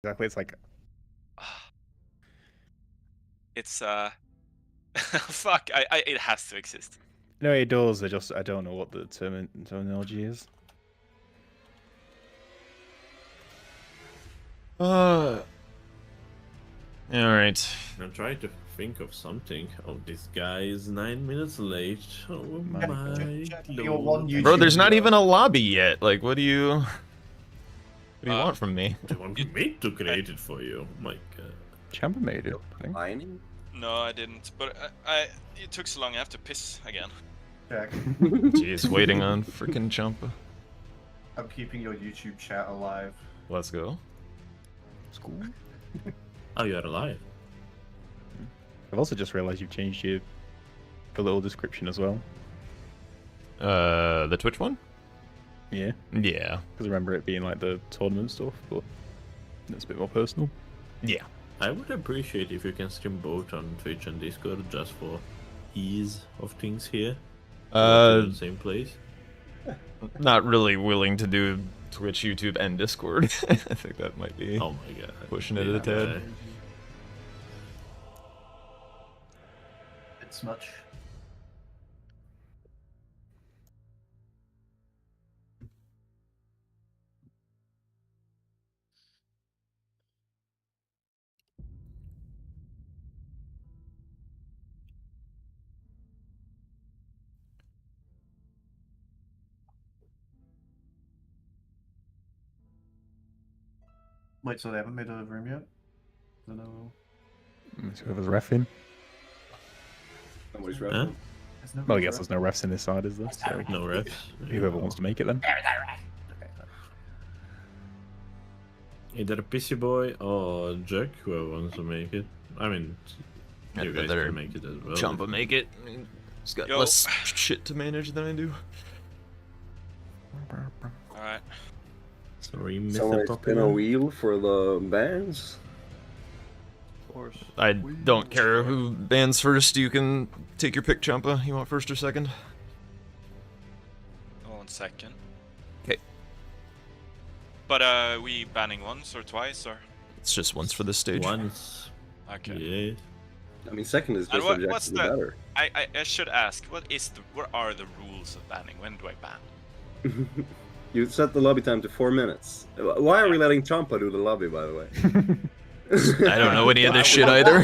Exactly. It's like It's fuck. It has to exist. no, it does. I don't know what the terminology is. All right. I'm trying to think of something. Oh, this guy is 9 minutes late. Oh my Your one lord. Bro, there's YouTube not video. even a lobby yet. Like, what do you want from me? Do you want me to create it for you? Oh my god. Chamber made it. I think. Mining? No, I didn't. But it took so long. I have to piss again. Jack, Jeez, waiting on freaking Champa. I'm keeping your YouTube chat alive. Let's go. School. Oh, you're alive. I've also just realized you've changed the little description as well. The Twitch one? Yeah, Yeah. because I remember it being like the tournament stuff, but it's a bit more personal. Yeah. I would appreciate if you can stream both on Twitch and Discord just for ease of things here. In the same place. Not really willing to do Twitch, YouTube, and Discord. I think that might be Oh my god. pushing it a tad. It's much. Wait, so they haven't made a room yet? I don't know. So whoever's refing. Nobody's Huh? repping. There's no Well, I room guess for there's no refs in this side, is there? So No refs. whoever wants to make it then. Either a PC boy or Jack, whoever wants to make it. I mean, you guys Better can make it as well. Champa make it. I mean, he's got Yo. less shit to manage than I do. All right. Sorry, Mr. Someone spin a Popular. wheel for the bands. Of course. I don't care who bans first. You can take your pick, Champa. You want first or second? 1 second. 'Kay. But we banning once or twice or? It's just once for this stage. Once. Okay. Yeah. I mean, second is And just what's objectively the- better. I should ask. What are the rules of banning? When do I ban? You set the lobby time to 4 minutes. Why are we letting Champa do the lobby, by the way? I don't know any of this shit either.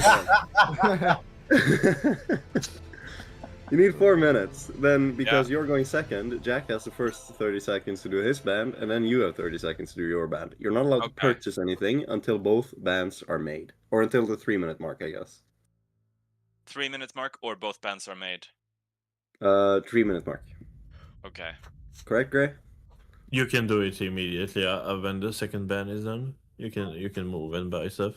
You need 4 minutes. Then, because you're going second, Jack has the first 30 seconds to do his band, and then you have 30 seconds to do your band. You're not allowed to Okay. purchase anything until both bands are made. Or until the 3-minute mark, I guess. 3 minute mark or both bands are made? 3-minute mark. Okay. Correct, Gray? You can do it immediately when the second ban is done. You can move and buy stuff.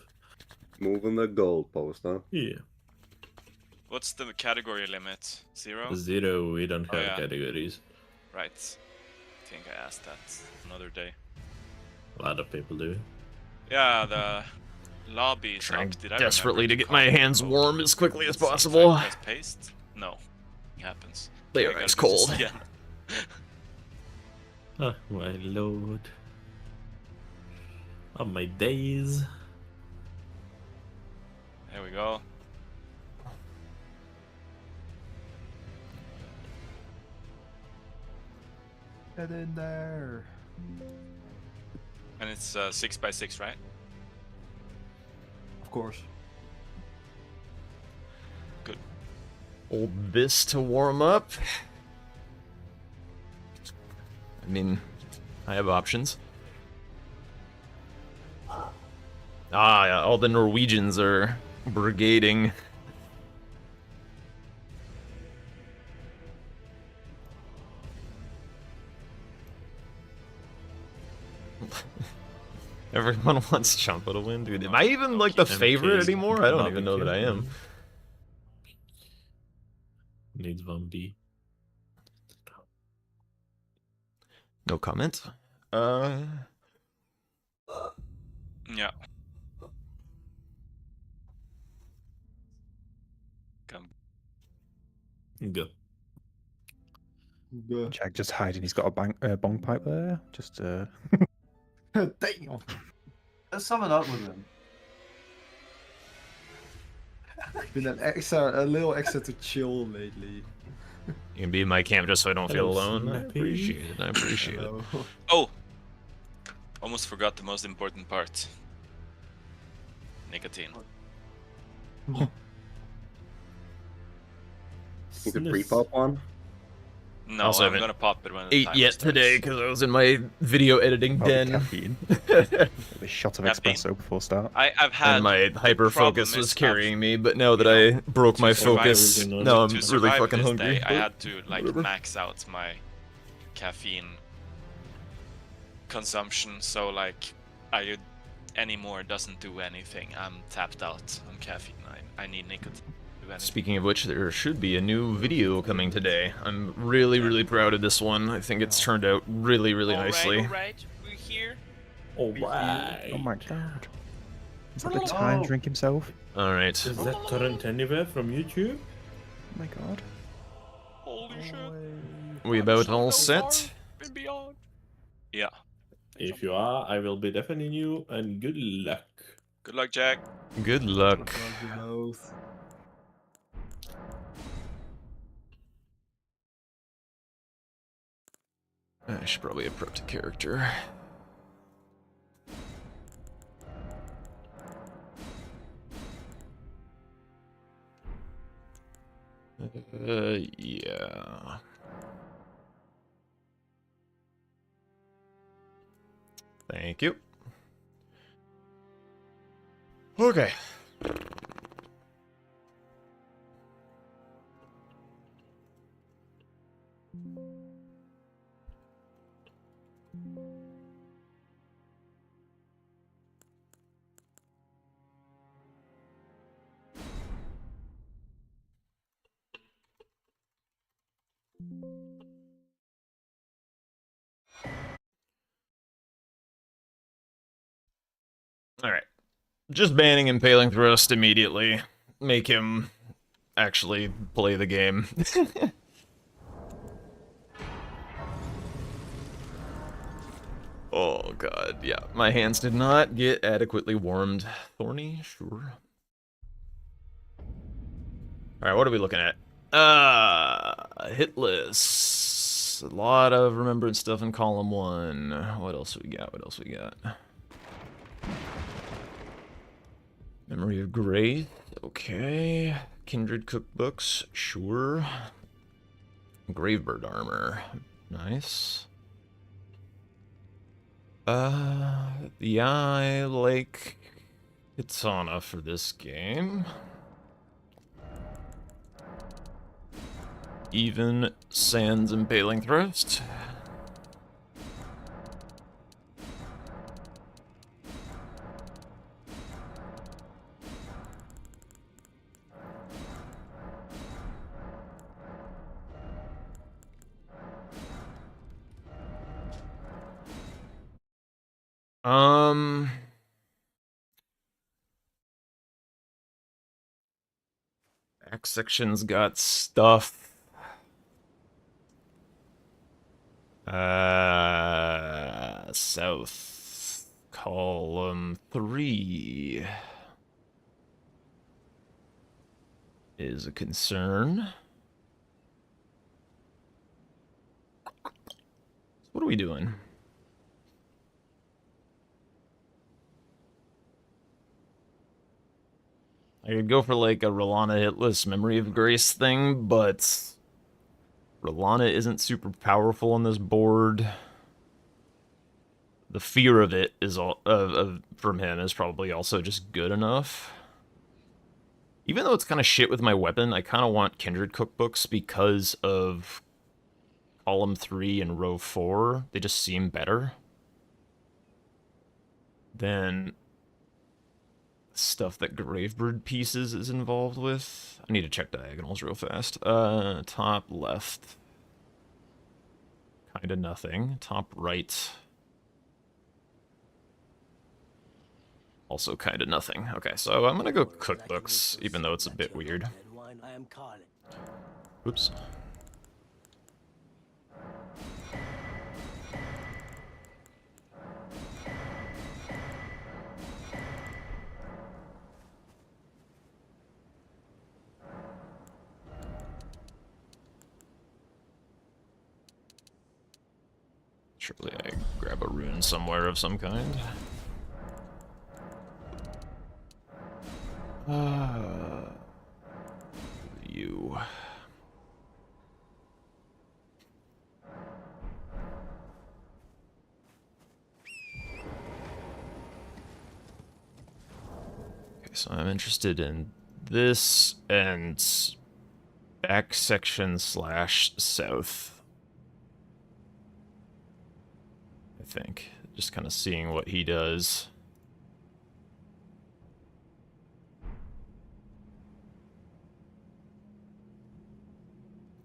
Moving the goalpost, huh? Yeah. What's the category limit? 0? 0, we don't Oh, have yeah. categories. Right. I think I asked that another day. A lot of people do. Yeah, the lobby's Trying up. Did I desperately remember to get my comment hands code? warm as quickly as Seems like possible. press paste? No. It happens. They I are gotta ice do this cold. again. Oh my lord. Oh my days. There we go. Get in there. And it's 6 by 6, right? Of course. Hold this to warm up. I mean, I have options. Ah, yeah, all the Norwegians are brigading. Everyone wants Champa to win, dude. Am I even like the favorite anymore? I don't even know that I am. Needs 1B. No comment. Yeah. Come. Go. Jack just hiding. He's got a bong pipe there. Just Damn. Let's sum it up with him. Been a little extra to chill lately. You can be in my camp just so I don't feel Hello, alone. I Snappy. appreciate it. I appreciate it. Hello. Oh! Almost forgot the most important part. Nicotine. You could pre-pop one. No, Also I'm haven't gonna pop it when the Ate timer yet starts. today because I was in my video editing Oh, the den. caffeine. A shot of Caffeine. espresso before start. I've had And my hyper focus problem was is carrying me, but now that you know, I broke my to survive focus, everything, now I'm to really survive fucking this hungry. day, I had to like Whatever. max out my caffeine consumption. So like, anymore doesn't do anything. I'm tapped out on caffeine. I need nicotine to do anything. Speaking of which, there should be a new video coming today. I'm really proud of this one. I think it's turned out really nicely. Alright, we're here. Alright. Oh my god. Is that the time drink himself? Alright. Is that torrent anywhere from YouTube? Oh my god. Holy shit. We about all set? And beyond. Yeah. If you are, I will be defending you, and good luck. Good luck, Jack. Good luck. Fuck you both. I should probably have prepped a character. Yeah. Thank you. Okay. Alright. Just banning Impaling Thrust immediately. Make him actually play the game. Oh god, yeah. My hands did not get adequately warmed. Thorny? Sure. Alright, what are we looking at? Hit list. A lot of remembered stuff in column 1. What else we got? What else we got? Memory of Grace. Okay. Kindred cookbooks. Sure. Gravebird armor. Nice. Yeah, I like Katana for this game. Even Sans Impaling Thrust. Back section's got stuff. South column 3 is a concern. What are we doing? I could go for like a Rolana hitless Memory of Grace thing, but Rolana isn't super powerful on this board. The fear of it is all from him is probably also just good enough. Even though it's kind of shit with my weapon, I kind of want Kindred cookbooks because of column 3 and row 4. They just seem better than stuff that Gravebird Pieces is involved with. I need to check diagonals real fast. Top left. Kinda nothing. Top right. Also kinda nothing. Okay, so I'm gonna go cookbooks, even though it's a bit weird. Oops. Surely I grab a rune somewhere of some kind. You. Okay, so I'm interested in this and back section / south. I think. Just kind of seeing what he does.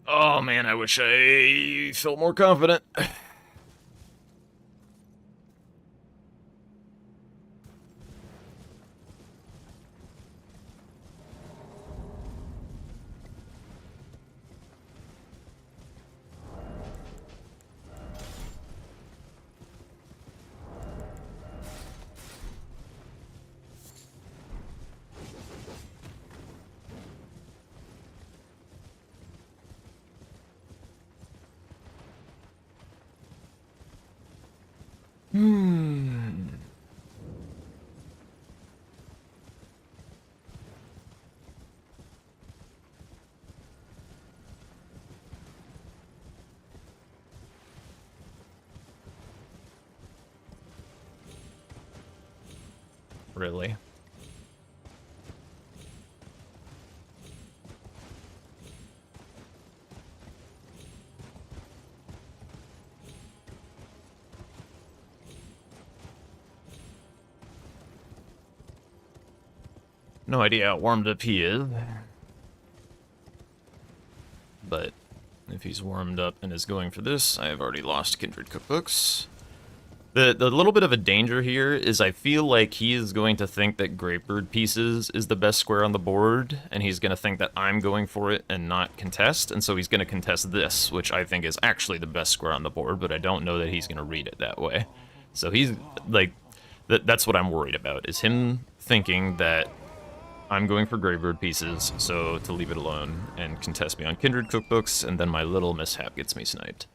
Oh man, I wish I felt more confident. Really? No idea how warmed up he is. But if he's warmed up and is going for this, I have already lost Kindred Cookbooks. The little bit of a danger here is I feel like he is going to think that Grapebird Pieces is the best square on the board, and he's going to think that I'm going for it and not contest, and so he's going to contest this, which I think is actually the best square on the board, but I don't know that he's going to read it that way. So he's, like, that's what I'm worried about, is him thinking that I'm going for Grapebird Pieces, so to leave it alone and contest me on Kindred Cookbooks, and then my little mishap gets me sniped.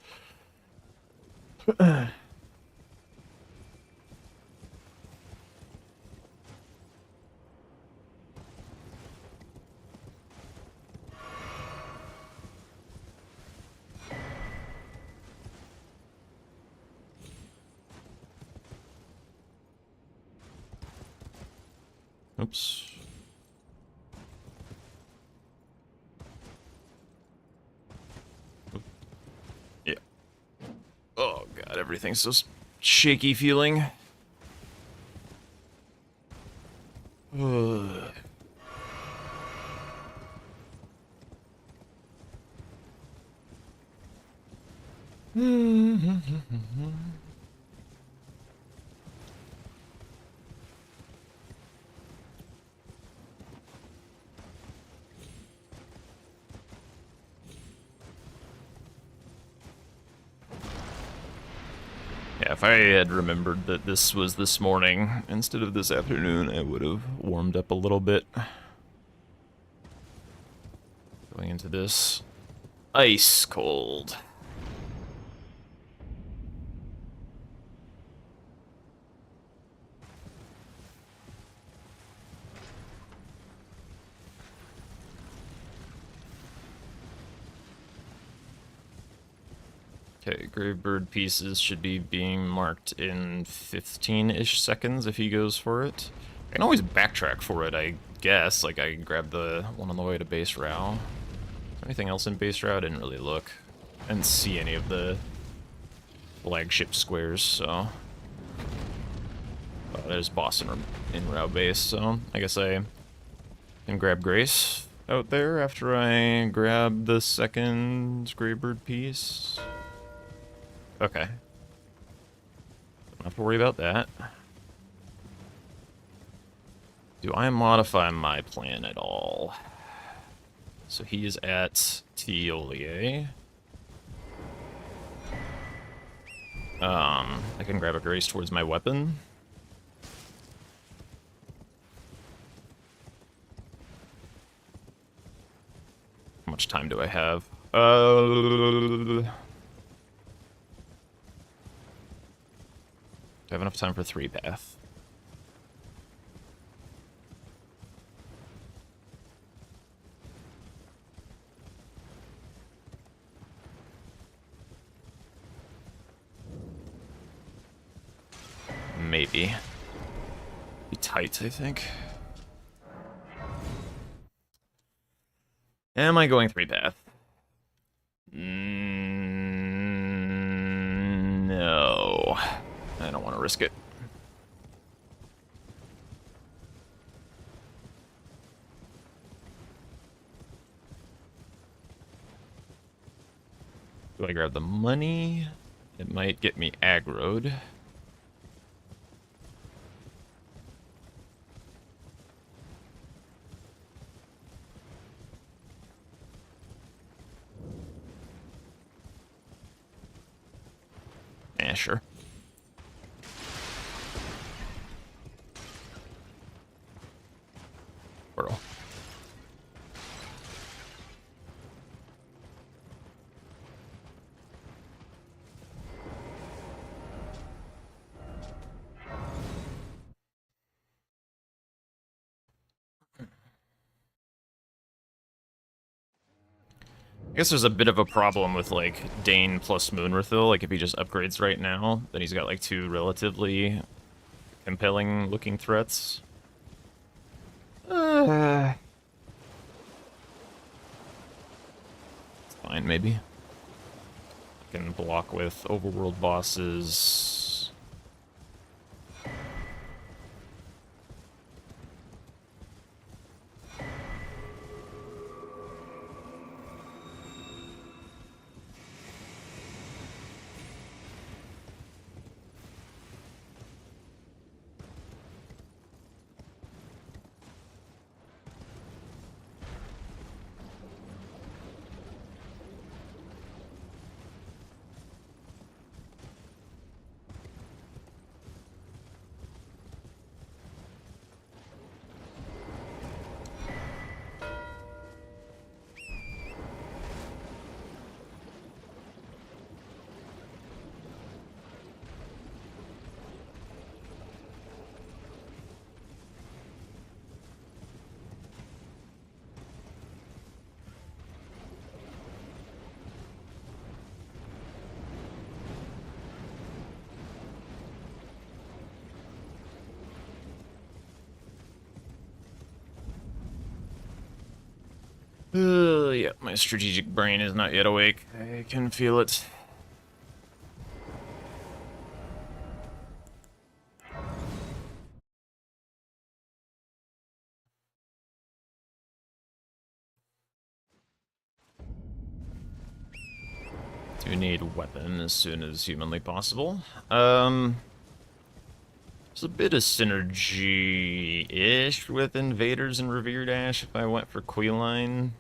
Oops. Yeah. Oh god, everything's so shaky feeling. Ugh. Yeah, if I had remembered that this was this morning instead of this afternoon, I would have warmed up a little bit. Going into this ice cold. Okay, Gravebird Pieces should be being marked in 15-ish seconds if he goes for it. I can always backtrack for it, I guess. Like, I can grab the one on the way to base row. Is there anything else in base row? I didn't really look. I didn't see any of the flagship squares, so... Oh, there's boss in row base, so I guess I can grab Grace out there after I grab the second Gravebird piece. Okay. Don't have to worry about that. Do I modify my plan at all? So he is at Tiolier. I can grab a Grace towards my weapon. How much time do I have? I have enough time for 3-path? Maybe. Be tight, I think. Am I going 3-path? No. I don't want to risk it. Do I grab the money? It might get me aggroed. Yeah, sure. Portal. I guess there's a bit of a problem with, like, Dane plus Moonrathil. Like, if he just upgrades right now, then he's got, like, 2 relatively compelling-looking threats. It's fine, maybe. I can block with overworld bosses. Yeah, my strategic brain is not yet awake. I can feel it. Do need weapon as soon as humanly possible. There's a bit of synergy-ish with Invaders and Revered Ash if I went for Queeline.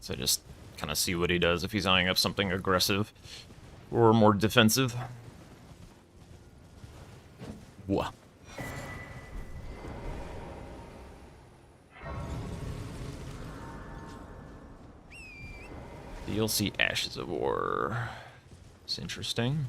So just kind of see what he does if he's eyeing up something aggressive or more defensive. Whoa. DLC Ashes of War. It's interesting.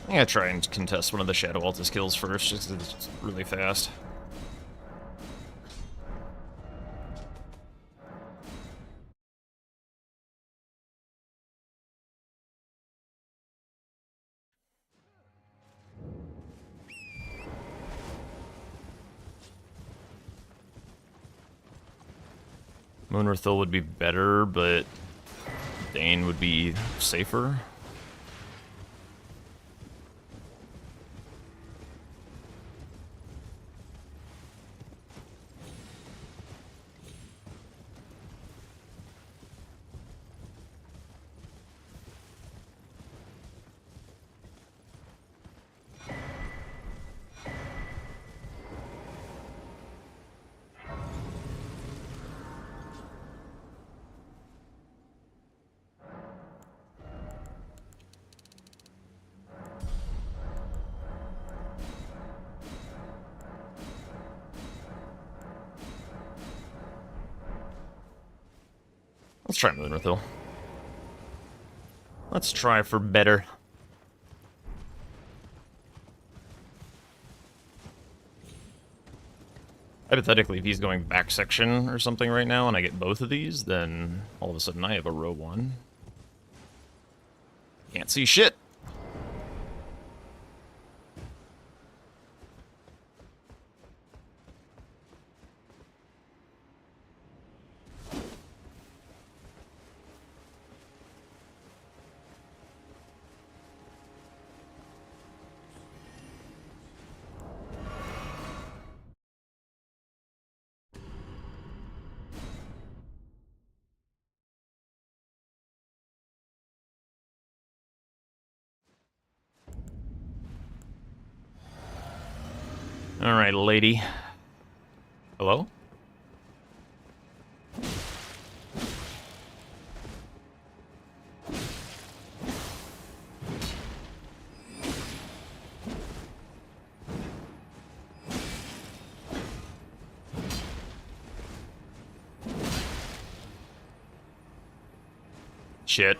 I'm gonna try and contest one of the Shadow Altus kills first, just 'cause it's really fast. Moonrathil would be better, but Dane would be safer. Let's try Moonrathil. Let's try for better. Hypothetically, if he's going back section or something right now and I get both of these, then all of a sudden I have a row 1. Can't see shit. Alright, lady. Hello? Shit.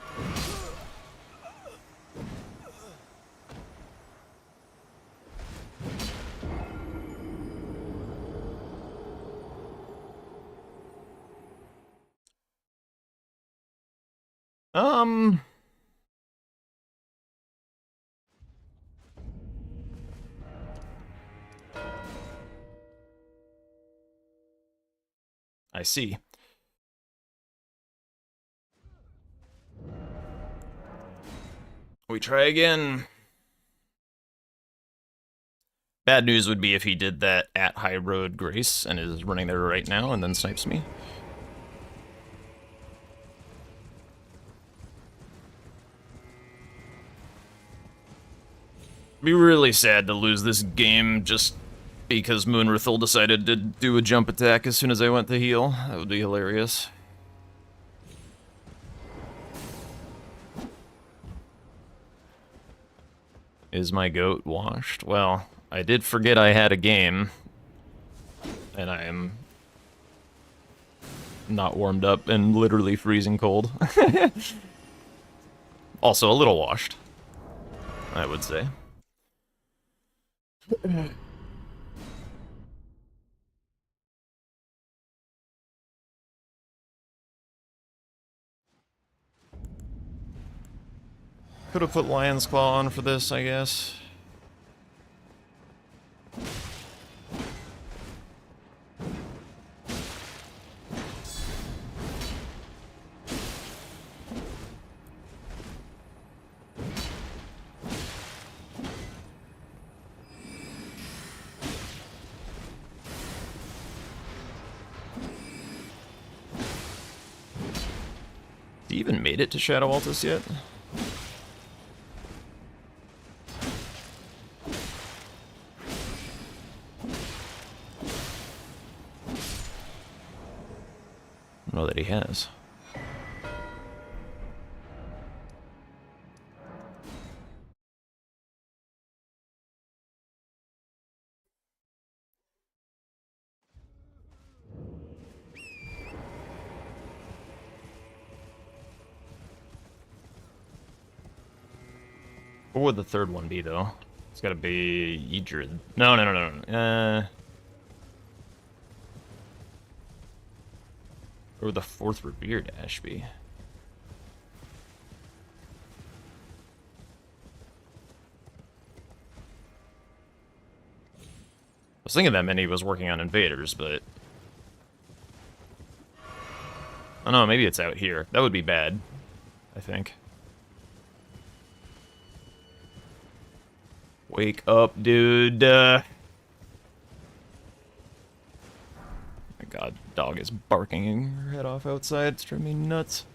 I see. We try again. Bad news would be if he did that at High Road Grace and is running there right now and then snipes me. Be really sad to lose this game just because Moonrathil decided to do a jump attack as soon as I went to heal. That would be hilarious. Is my goat washed? Well, I did forget I had a game. And I am not warmed up and literally freezing cold. Also a little washed, I would say. Could have put Lion's Claw on for this, I guess. He even made it to Shadow Altus yet? I don't know that he has. What would the third one be, though? It's gotta be Idrid. No, no, no, no, no. Or would the fourth Revered Ash be? I was thinking that Mini was working on Invaders, but... Oh no, maybe it's out here. That would be bad, I think. Wake up, dude. My god, dog is barking her head off outside. It's driving me nuts.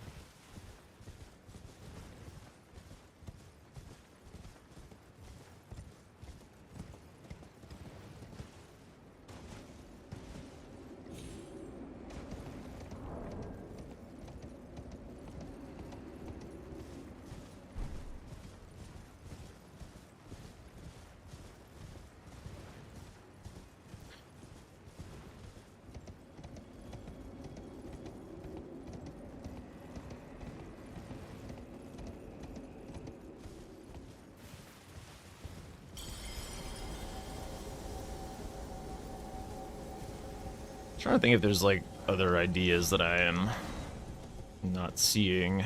Trying to think if there's like other ideas that I am not seeing.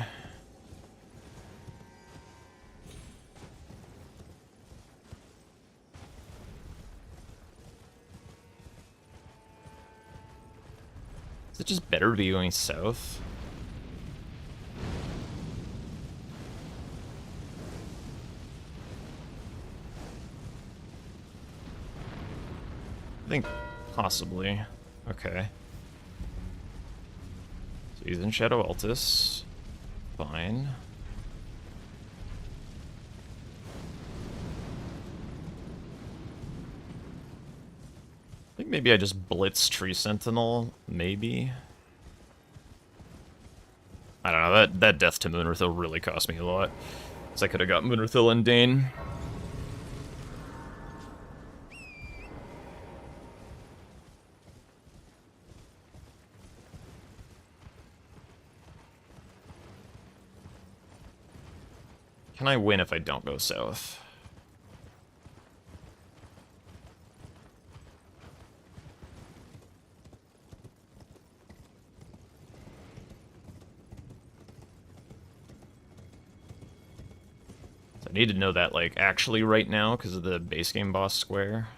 Is it just better to be going south? I think possibly. Okay. So he's in Shadow Altus. Fine. I think maybe I just blitz Tree Sentinel, maybe. I don't know, that death to Moonrithil really cost me a lot. So I could have got Moonrithil and Dane. Can I win if I don't go south? So I need to know that, like, actually right now because of the base game boss square.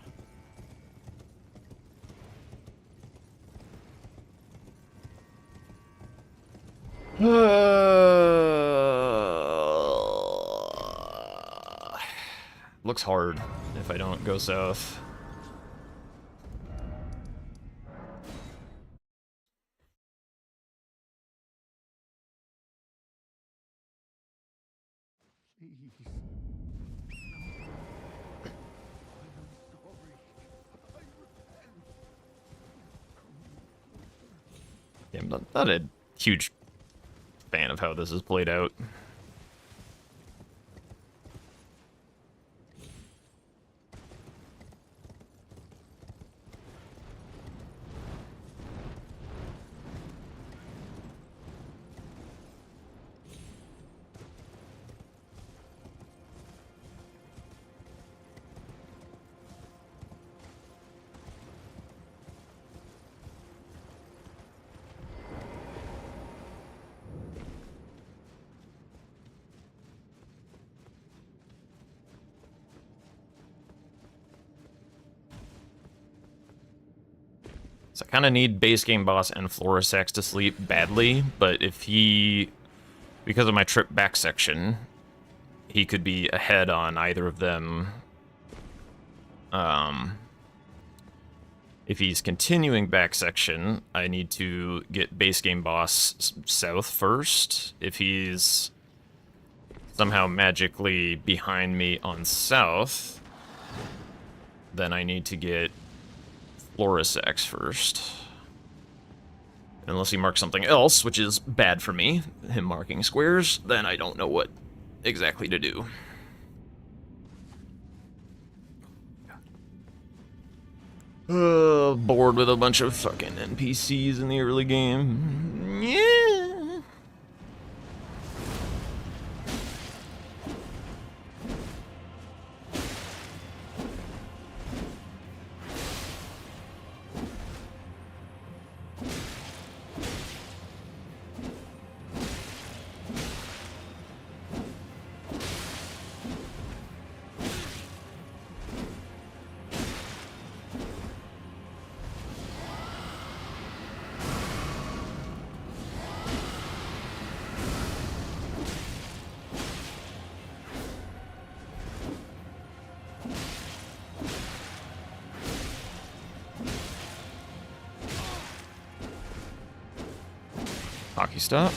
Looks hard if I don't go south. Yeah, I'm not a huge fan of how this is played out. So I kind of need base game boss and Florisax to sleep badly, but if he, because of my trip back section, he could be ahead on either of them. If he's continuing back section, I need to get base game boss south first. If he's somehow magically behind me on south, then I need to get Florisax first. Unless he marks something else, which is bad for me, him marking squares, then I don't know what exactly to do. Bored with a bunch of fucking NPCs in the early game. Yeah. Lucky stop.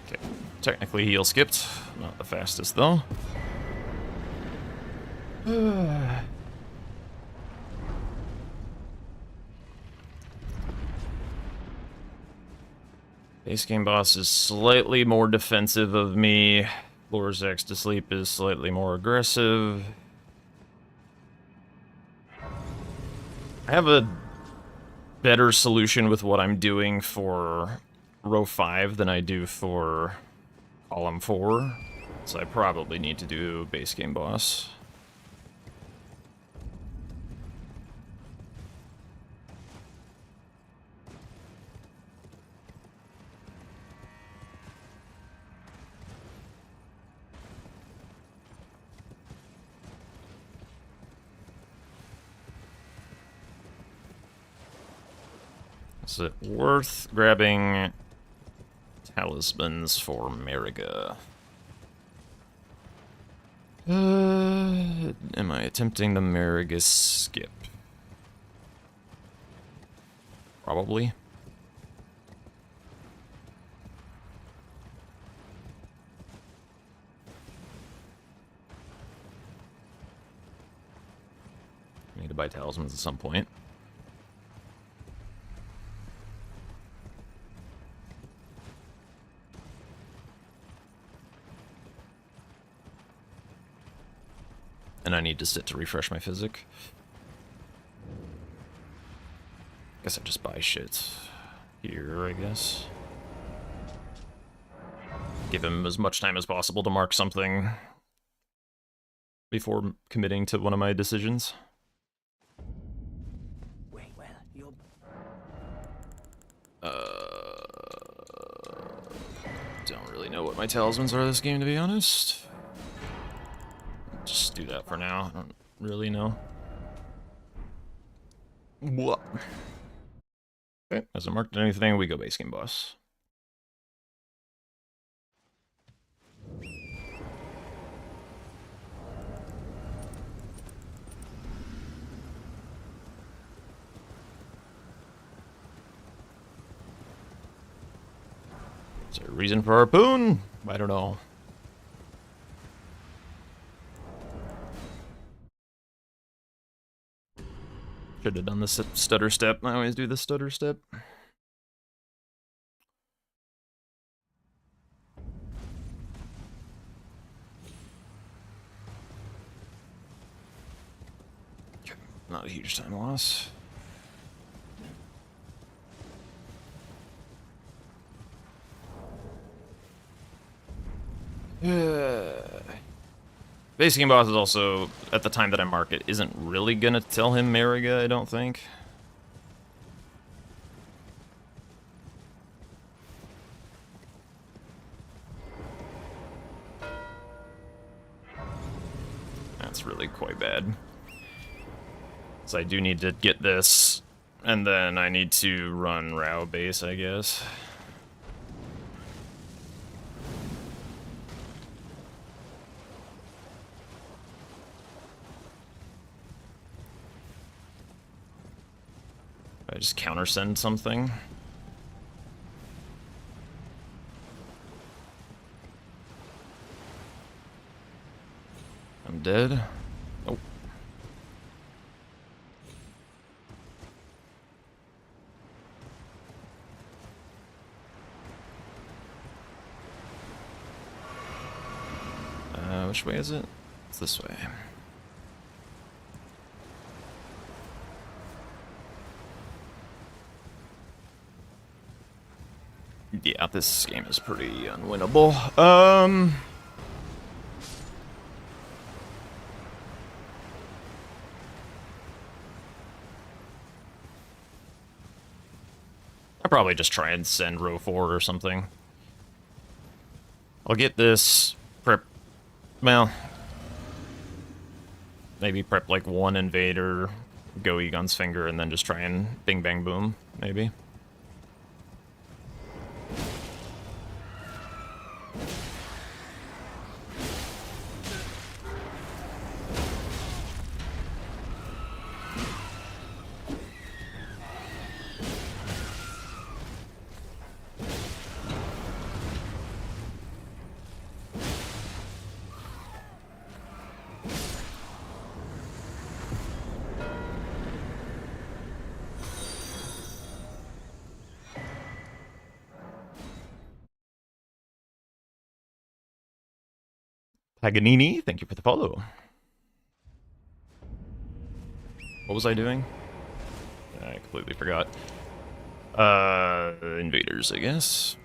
Okay, technically heal skipped. Not the fastest though. Base game boss is slightly more defensive of me. Lorzak's to sleep is slightly more aggressive. I have a better solution with what I'm doing for row 5 than I do for column 4. So I probably need to do base game boss. Is it worth grabbing talismans for Mariga? Am I attempting the Mariga skip? Probably. I need to buy talismans at some point. And I need to sit to refresh my physic. Guess I just buy shit here, I guess. Give him as much time as possible to mark something before committing to one of my decisions. Don't really know what my talismans are this game, to be honest. Just do that for now. I don't really know. What? Okay, hasn't marked anything. We go base game boss. Is there a reason for harpoon? I don't know. Should have done the stutter step. I always do the stutter step. Not a huge time loss. Base game boss is also, at the time that I mark it, isn't really gonna tell him Mariga, I don't think. That's really quite bad. So I do need to get this, and then I need to run Rao base, I guess. I just countersend something. I'm dead. Oh. Which way is it? It's this way. Yeah, this game is pretty unwinnable. I'll probably just try and send row 4 or something. I'll get this prep. Well, maybe prep like 1 invader, go Egon's Finger, and then just try and bing bang boom, maybe. Paganini, thank you for the follow. What was I doing? I completely forgot. Invaders, I guess.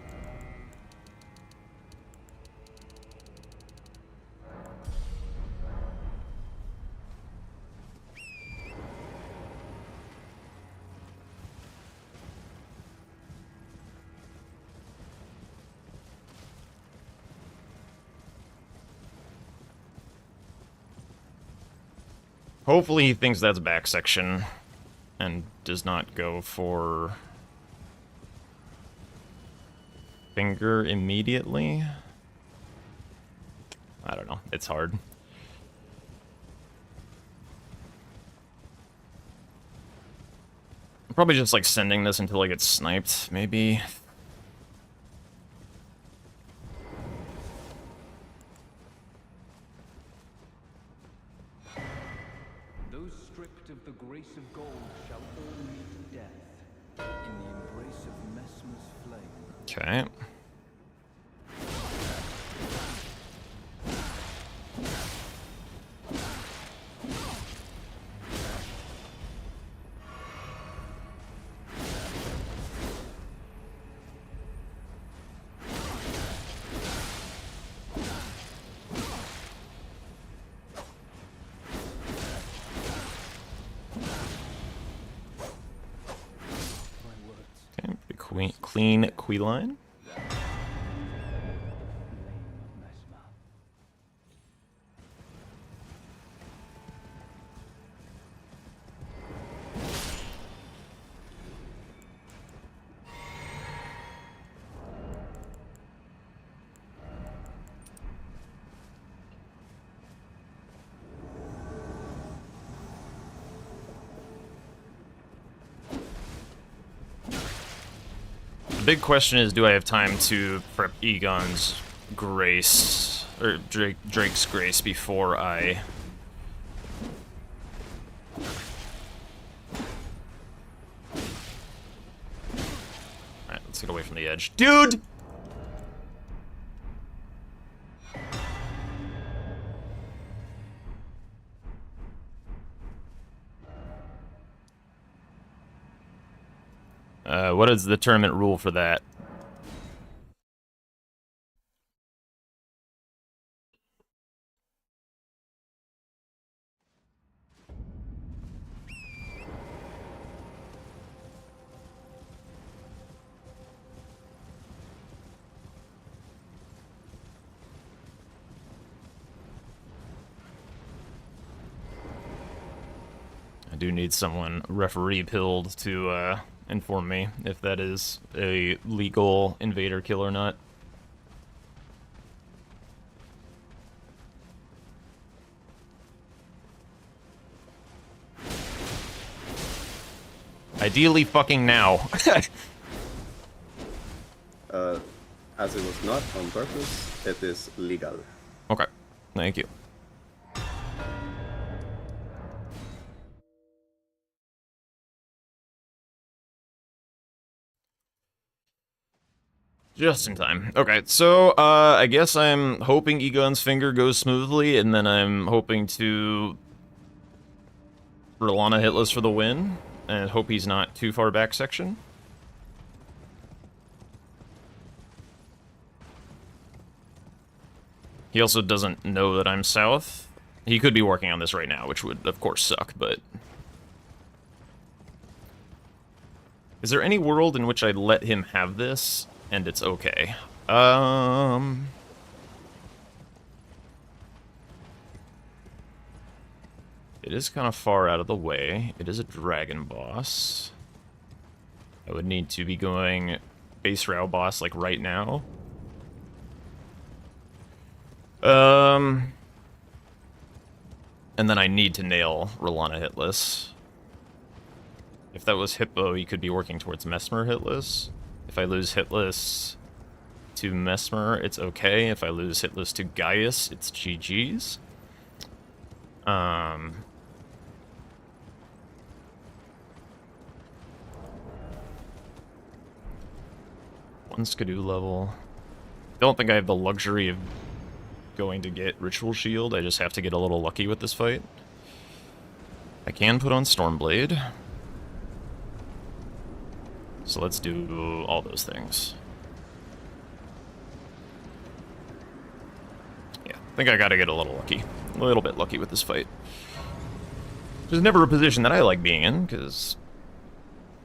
Hopefully he thinks that's back section and does not go for finger immediately. I don't know. It's hard. I'm probably just like sending this until I get sniped, maybe. Those stripped of the grace of gold shall all meet death in the embrace of Messmer's flame. Okay. Clean queue-line. The big question is, do I have time to prep Egon's Grace, or Drake's Grace before I... Alright, let's get away from the edge. Dude! What is the tournament rule for that? I do need someone referee-pilled to, inform me if that is a legal invader kill or not. Ideally fucking now. As it was not on purpose, it is legal. Okay, thank you. Just in time. Okay, so, I guess I'm hoping Egon's finger goes smoothly, and then I'm hoping to Rolana hitless for the win, and hope he's not too far back section. He also doesn't know that I'm south. He could be working on this right now, which would, of course, suck, but... Is there any world in which I'd let him have this, and it's okay? It is kind of far out of the way. It is a dragon boss. I would need to be going base row boss, like, right now. And then I need to nail Rolana hitless. If that was Hippo, he could be working towards Messmer hitless. If I lose hitless to Messmer, it's okay. If I lose hitless to Gaius, it's GG's. One Skidoo level. Don't think I have the luxury of going to get Ritual Shield. I just have to get a little lucky with this fight. I can put on Stormblade. So let's do all those things. Yeah, I think I gotta get a little lucky. A little bit lucky with this fight. Which is never a position that I like being in, because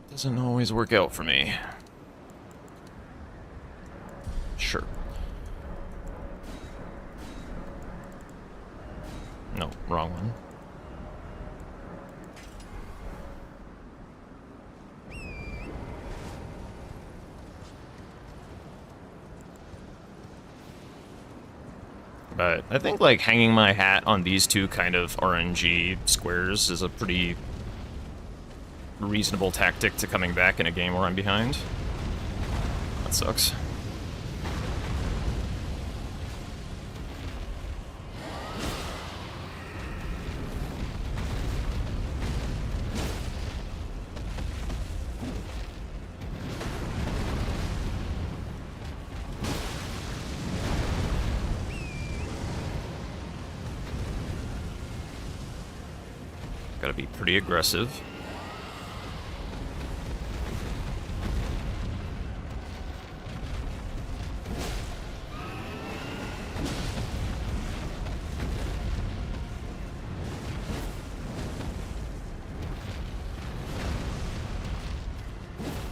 it doesn't always work out for me. Sure. No, wrong one. But I think, like, hanging my hat on these two kind of RNG squares is a pretty reasonable tactic to coming back in a game where I'm behind. That sucks. Gotta be pretty aggressive.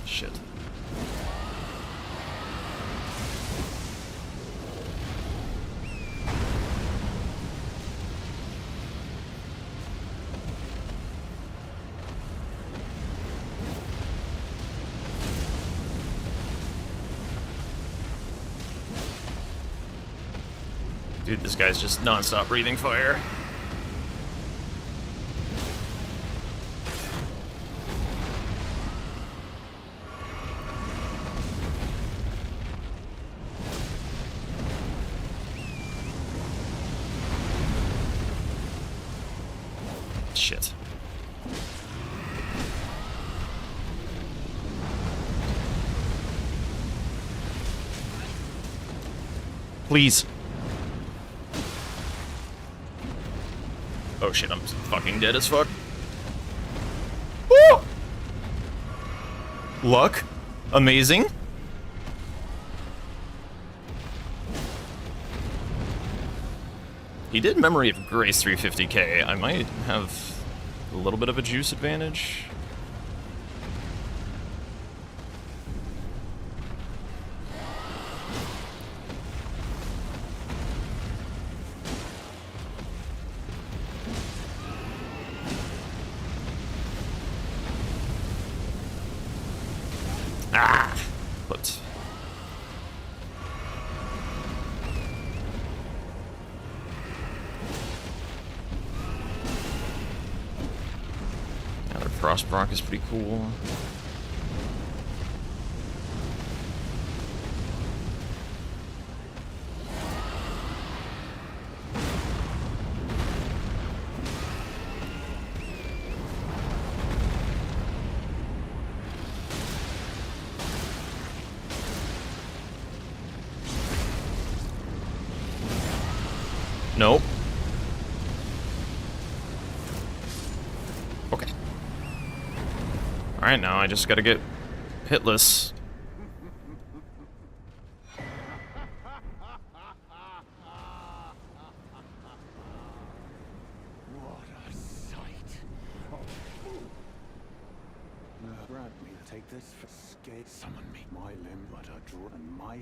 Shit. Dude, this guy's just non-stop breathing fire. Shit. Please. Oh shit, I'm fucking dead as fuck. Woo! Luck. Amazing. He did Memory of Grace 350k. I might have a little bit of a juice advantage. But another Frost Brock is pretty cool. Nope. Okay. Alright, now I just gotta get hitless. What a sight. Grant me, take this for skate. Summon me. My limb, but a draw and my.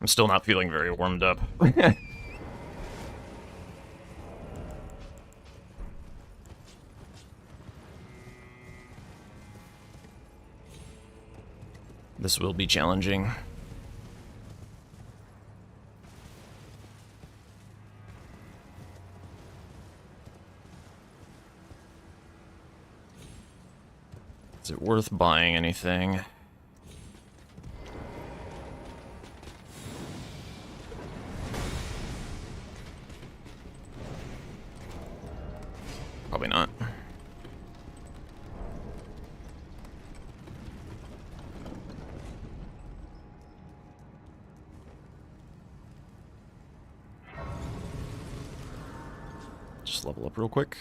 I'm still not feeling very warmed up. This will be challenging. Is it worth buying anything? Probably not. just level up real quick.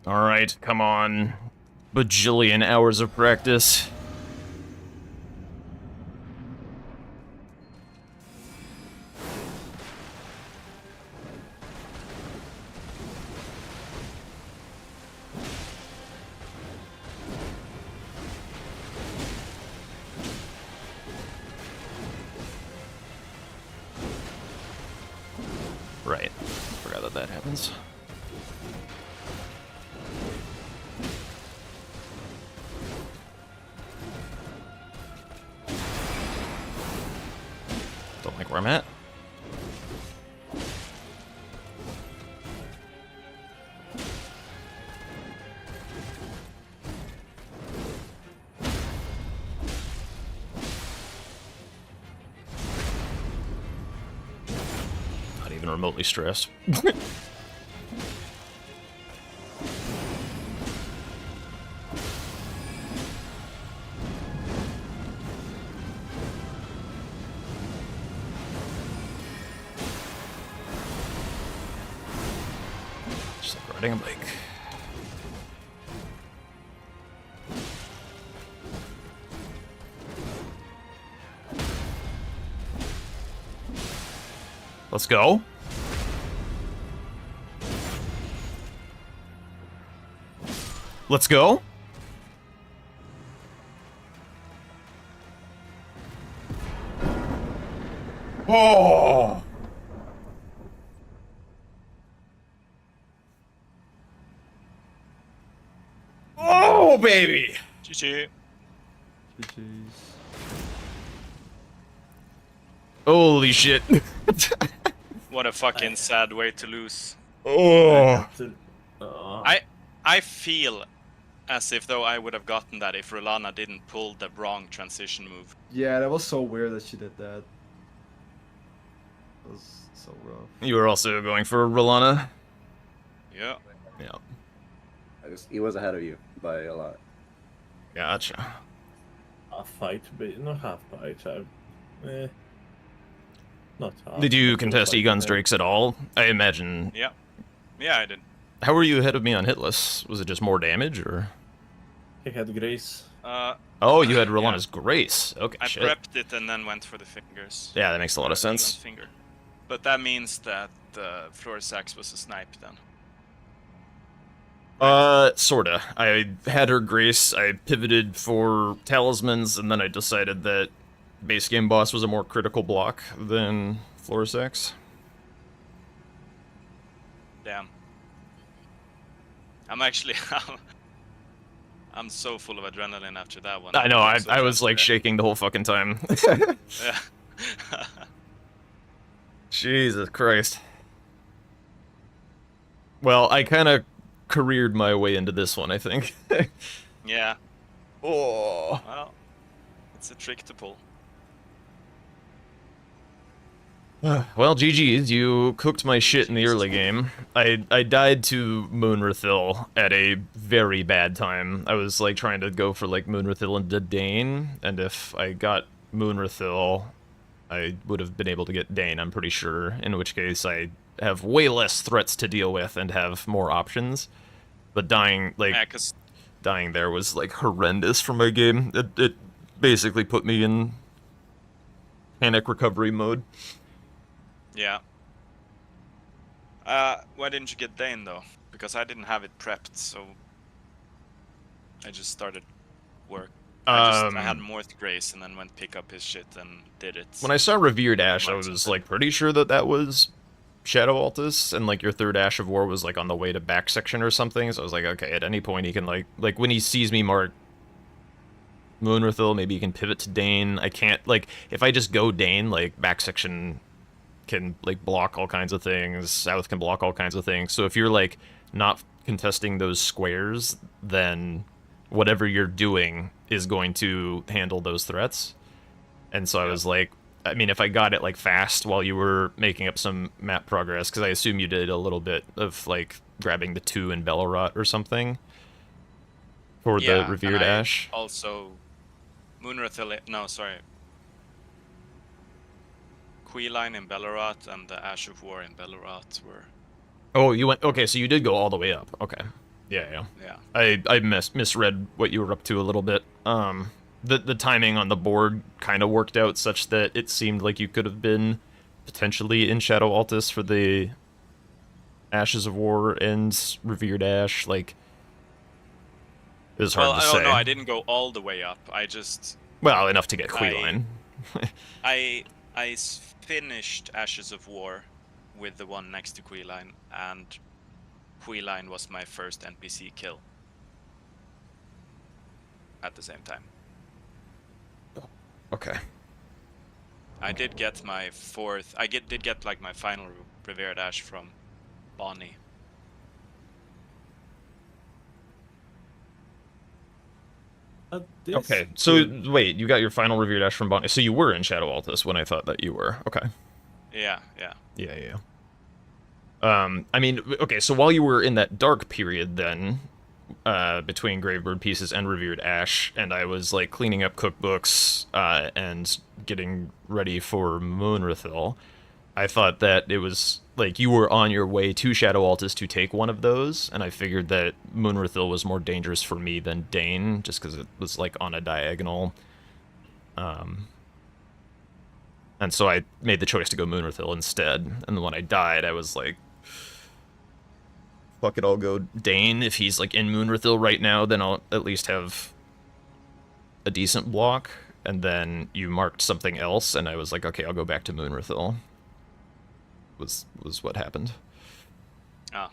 Alright, come on. Bajillion hours of practice. Right. Forgot that that happens. Don't like where I'm at. Not even remotely stressed. Just like riding a bike. Let's go. Let's go. Oh. Oh, baby. GG. GG's. Holy shit. What a fucking sad way to lose. Oh. I feel as if though I would have gotten that if Rolana didn't pull the wrong transition move. Yeah, that was so weird that she did that. That was so rough. You were also going for Rolana? Yeah. Yeah. He was ahead of you by a lot. Gotcha. Half fight, but not half fight. Not half. Did you but contest like, Egon's Drakes at all? I imagine. Yeah. Yeah, I did. How were you ahead of me on Hitless? Was it just more damage, or? He had Grace. Oh, you had Rolana's Grace. Okay, I shit. prepped it and then went for the fingers. Yeah, that makes a lot of Egon's sense. Finger. But that means that Floor Sax was a snipe then. Sorta. I had her Grace, I pivoted for Talismans, and then I decided that base game boss was a more critical block than Florisex. Damn. I'm actually... I'm so full of adrenaline after that one. I know, I'm so I was like there. shaking the whole fucking time. Yeah. Jesus Christ. Well, I kind of careered my way into this one, I think. Yeah. Oh. Well, it's a trick to pull. Well, GG's, you cooked my shit in the early game. I died to Moonrathil at a very bad time. I was like trying to go for like Moonrathil into Dane, and if I got Moonrathil, I would have been able to get Dane, I'm pretty sure, in which case I have way less threats to deal with and have more options. But dying, like, Yeah, 'cause dying there was like horrendous for my game. It basically put me in panic recovery mode. yeah. Why didn't you get Dane though? Because I didn't have it prepped, so I just started work. I had Morth Grace and then went pick up his shit and did it. When I saw Revered Ash, I was like pretty sure that that was Shadow Altus, and like your third Ash of War was like on the way to back section or something. So I was like, okay, at any point he can like when he sees me mark Moonrathil, maybe he can pivot to Dane. I can't like if I just go Dane, like back section can like block all kinds of things, South can block all kinds of things. So if you're like not contesting those squares, then whatever you're doing is going to handle those threats. And so I was like, I mean, if I got it like fast while you were making up some map progress, because I assume you did a little bit of like grabbing the 2 in Bellerot or something for the Revered Ash. Also, Moonrathil, no, sorry. Queeline in Belleroth and the Ash of War in Belleroth were... Oh, you went... Okay, so you did go all the way up. Okay. Yeah. I misread what you were up to a little bit. The timing on the board kind of worked out such that it seemed like you could have been potentially in Shadow Altus for the Ashes of War and Revered Ash. Like, it was hard to say. Well, no, I didn't go all the way up. I just... Well, enough to get Queeline. I finished Ashes of War with the one next to Queeline, and Queeline was my first NPC kill at the same time. Okay. I did get my fourth... did get like my final Revered Ash from Bonnie. Okay, so wait, you got your final Revered Ash from Bonnie. So you were in Shadow Altus when I thought that you were. Okay. Yeah. I mean, okay, so while you were in that dark period then, between Gravebird Pieces and Revered Ash, and I was, like, cleaning up cookbooks, and getting ready for Moonrathil, I thought that it was, like, you were on your way to Shadow Altus to take one of those, and I figured that Moonrathil was more dangerous for me than Dane, just because it was, like, on a diagonal. And so I made the choice to go Moonrathil instead, and then when I died, I was like, fuck it, I'll go Dane. If he's, like, in Moonrathil right now, then I'll at least have a decent block, and then you marked something else, and I was like, okay, I'll go back to Moonrathil. Was what happened. Oh.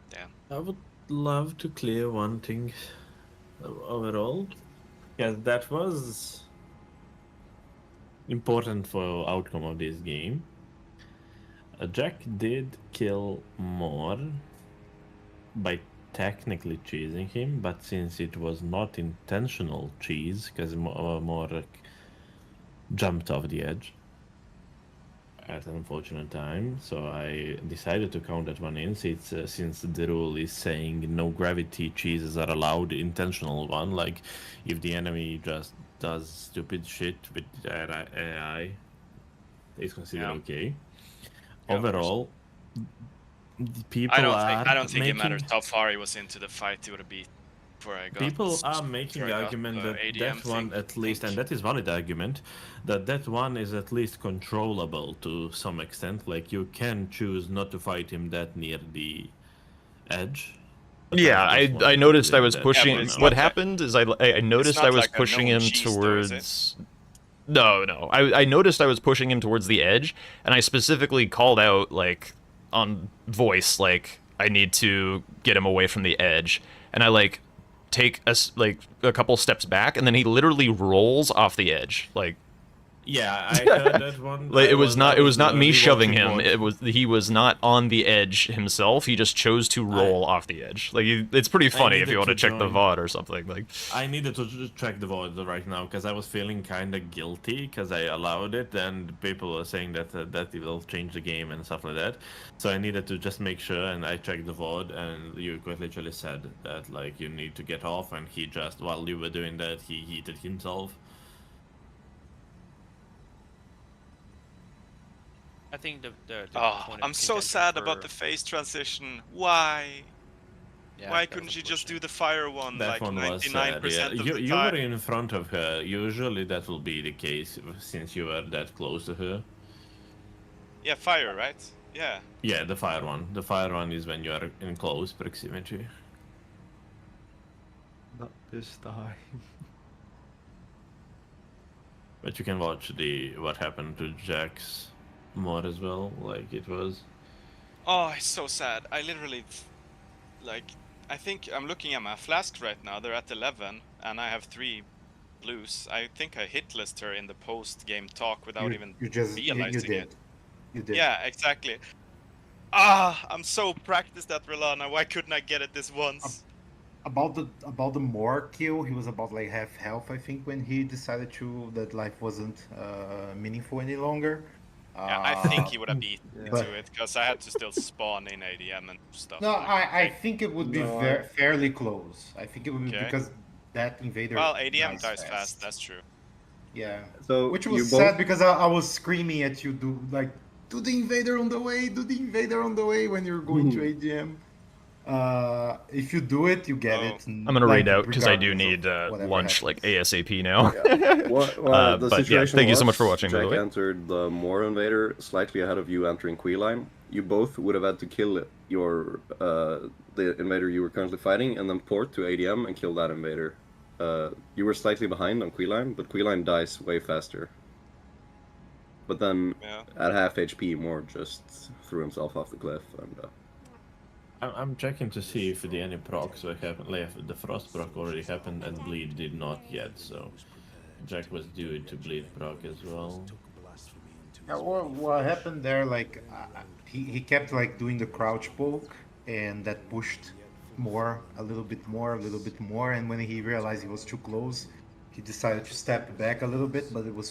Damn. I would love to clear one thing overall. Yeah, that was important for outcome of this game. Jack did kill more by technically cheesing him, but since it was not intentional cheese, because more like jumped off the edge at an unfortunate time, so I decided to count that one in, since the rule is saying no gravity cheeses are allowed, intentional one, like if the enemy just does stupid shit with AI, it's considered okay. Yeah, overall, people I don't think it matters how far he was into the fight. He would have beat before I got. People are making the argument that that one at least, and that is valid argument, that one is at least controllable to some extent. Like you can choose not to fight him that near the edge. Yeah, I noticed I was pushing. What happened is I noticed I was pushing him towards. No. I noticed I was pushing him towards the edge, and I specifically called out, like, on voice, like, I need to get him away from the edge. And I, like, take a couple steps back, and then he literally rolls off the edge. Like, yeah, I heard that one. Like, it was not me shoving him. He was not on the edge himself. He just chose to roll off the edge. Like, it's pretty funny if you want to check the VOD or something. Like, I needed to check the VOD right now because I was feeling kind of guilty because I allowed it, and people were saying that that it will change the game and stuff like that. So I needed to just make sure, and I checked the VOD, and you quite literally said that, like, you need to get off, and he just, while you were doing that, he heated himself. I think the I'm so sad about the phase transition. Why? Yeah, Why couldn't you just do the fire one that like one 99% was sad, yeah. of the You time? were in front of her. Usually that will be the case since you were that close to her. Yeah, fire, right? Yeah. Yeah, the fire one. The fire one is when you are in close proximity. Not this time. But you can watch what happened to Jack's mod as well, like it was. Oh, it's so sad. I literally, like, I think I'm looking at my flasks right now. They're at 11, and I have 3 blues. I think I hitlist her in the post-game talk without even realizing it. You did. Yeah, exactly. I'm so practiced at Relana. Why couldn't I get it this once? About the Moor kill, he was about like half health, I think, when he decided that life wasn't meaningful any longer. Yeah, I think he would have beat into it because I had to still spawn in ADM and stuff. No, like I think it would be fairly close. I think it would be because that invader. Well, ADM dies fast. That's true. Yeah. So Which you was both- sad because I was screaming at you, do the invader on the way, do the invader on the way when you're going to ADM. If you do it, you get it. I'm gonna read out because I do need lunch like ASAP now. Well, the but yeah, situation thank you so was much for watching. By Jack the way, entered the Moor invader slightly ahead of you entering Queeline. You both would have had to kill your the invader you were currently fighting, and then port to ADM and kill that invader. You were slightly behind on Queeline, but Queeline dies way faster. But then at half HP, Moor just threw himself off the cliff and. I'm checking to see if any procs were happened. Like, the frost proc already happened and bleed did not yet, so Jack was due to bleed proc as well. Yeah, what happened there? Like he kept like doing the crouch poke, and that pushed a little bit more, and when he realized he was too close, he decided to step back a little bit, but it was